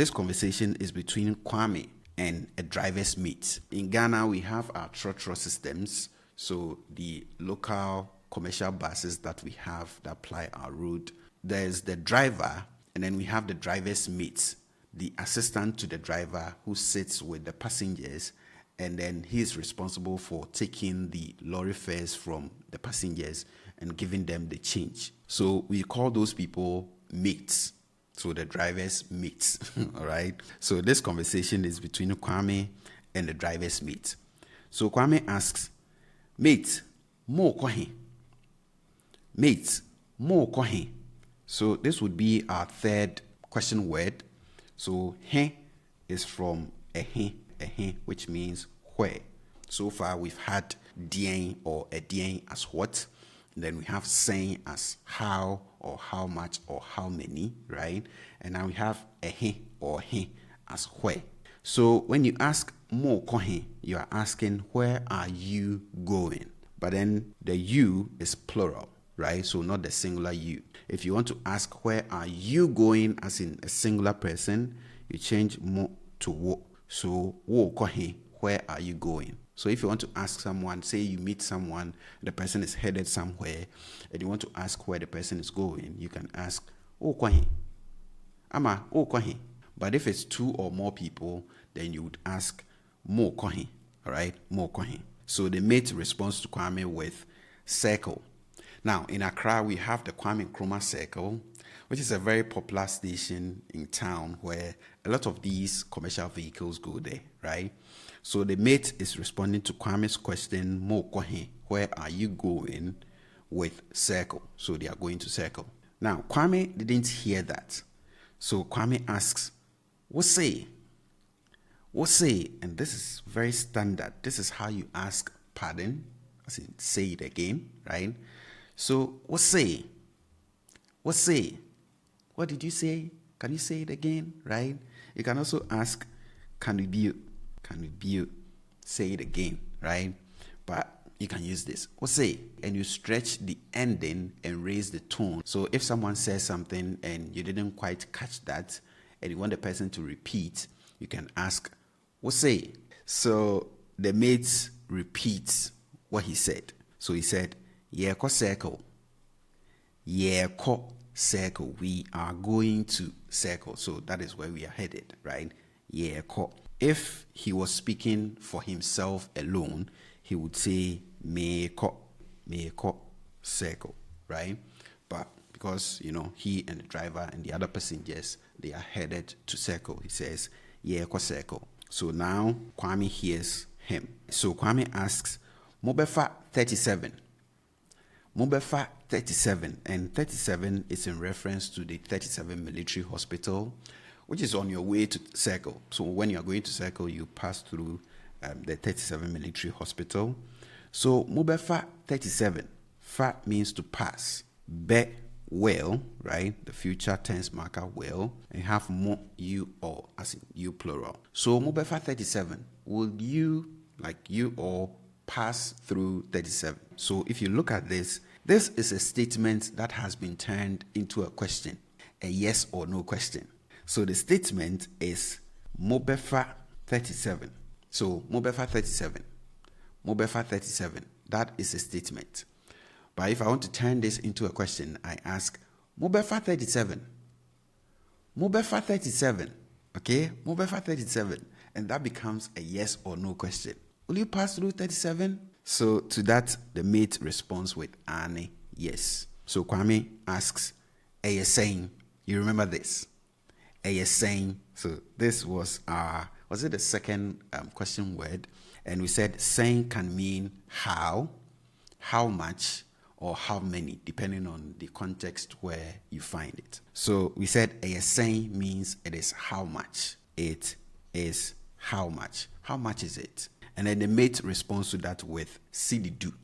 this conversation is between Kwame and a driver's mate. In Ghana, we have our trotro systems. So the local commercial buses that we have that ply our road. There's the driver, and then we have the driver's mate, the assistant to the driver who sits with the passengers, and then he is responsible for taking the lorry fares from the passengers and giving them the change. So we call those people mates. So the driver's mates, all right? So this conversation is between Kwame and the driver's mate. So Kwame asks, mate, mo kohe. Mate, mo kohe. So this would be our third question word. So he is from ehe, which means where. So far we've had dien or a dien as what. And then we have saying as how or how much or how many, right? And now we have ehe or he as where. So when you ask mo kohe, you are asking where are you going? But then the you is plural, right? So not the singular you. If you want to ask where are you going as in a singular person, you change mo to wo. So wo kohe, where are you going? So if you want to ask someone, say you meet someone, the person is headed somewhere, and you want to ask where the person is going, you can ask, oh, kwahe. Ama, oh, kwahe. But if it's two or more people, then you would ask, mo kwahe. All right, mo kwahe. So the mate responds to Kwame with circle. Now, in Accra, we have the Kwame Nkrumah Circle, which is a very popular station in town where a lot of these commercial vehicles go there, right? So the mate is responding to Kwame's question, mo kohe, where are you going, with circle. So they are going to circle. Now, Kwame didn't hear that. So Kwame asks, what say? What say? And this is very standard. This is how you ask pardon, as in say it again, right? So what say? What say? What did you say? Can you say it again, right? You can also ask, can we be? Can we be? Say it again, right? But you can use this. What say? And you stretch the ending and raise the tone. So if someone says something and you didn't quite catch that, and you want the person to repeat, you can ask, what say? So the mate repeats what he said. So he said, yeah, ko circle. Yeah, ko circle. We are going to circle. So that is where we are headed, right? Yeah, ko. If he was speaking for himself alone, he would say, me ko circle, right? But because, he and the driver and the other passengers, they are headed to circle, he says, yeah, ko circle. So now Kwame hears him. So Kwame asks, Mobefa 37. Mobefa 37. And 37 is in reference to the 37 military hospital, which is on your way to circle. So when you are going to circle, you pass through the 37 military hospital. So Mobefa 37. Fa means to pass. Be will, right? The future tense marker will. And have mo, you, or, as in you plural. So Mobefa 37. Will you, like you all, pass through 37? So if you look at this, this is a statement that has been turned into a question, a yes or no question. So the statement is Mobefa 37. So Mobefa 37. Mobefa 37. That is a statement. But if I want to turn this into a question, I ask Mobefa 37. Mobefa 37. Okay? Mobefa 37. And that becomes a yes or no question. Will you pass through 37? So to that, the mate responds with Ane, yes. So Kwame asks, are you saying? You remember this? Are you saying? So this was it the second question word? And we said saying can mean how much, or how many, depending on the context where you find it. So we said a saying means it is how much. It is how much. How much is it? And then the mate responds to that with cedi do.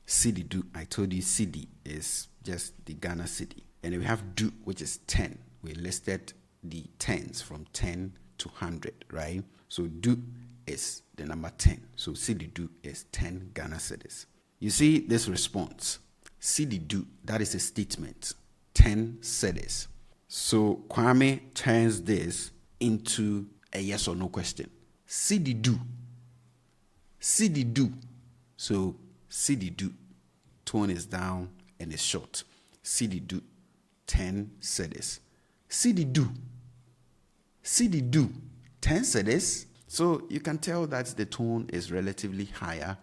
Cedi do. I told you cedi is just the Ghana cedi. And then we have do, which is 10. We listed the tens from 10 to 100, right? So do is the number 10. So cedi do is 10 Ghana cedis. You see this response. Cedi do, that is a statement. 10 cedis. So Kwame turns this into a yes or no question. See the do. See the do. So see the do. Tone is down and it's short. See the do. 10 cedis. See the do. See the do. 10 cedis. So you can tell that the tone is relatively higher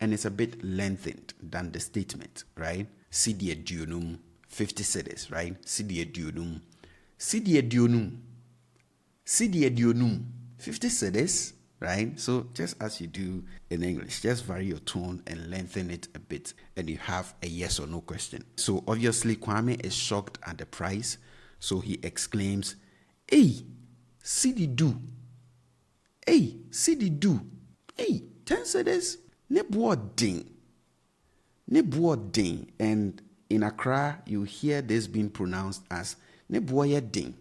and it's a bit lengthened than the statement, right? See the aduonum. 50 cedis, right? See the aduonum. See the aduonum. See the aduonum. 50 cedis, right? So just as you do in English, just vary your tone and lengthen it a bit, and you have a yes or no question. So obviously Kwame is shocked at the price, so he exclaims, "Hey, see the do. Hey, see the do. Hey, 10 cedis. Ne boarding. Ne boarding." And in Accra, you hear this being pronounced as ne boyeding.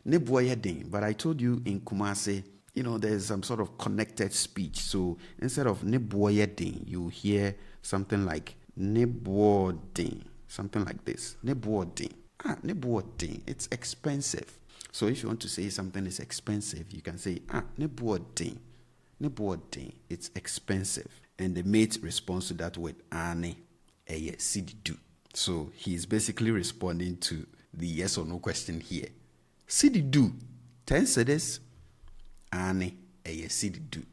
Ne boyeding. But I told you in Kumasi, there's some sort of connected speech. So instead of ne boyeding, you hear something like ne boarding. Something like this. Ne boarding. Ne boarding. It's expensive. So if you want to say something is expensive, you can say, ne boarding. Ne boarding. It's expensive. And the mate responds to that with ane, eye, sidi do. So he's basically responding to the yes or no question here. Sidi do, 10 cedis, ane, eye, sidi do.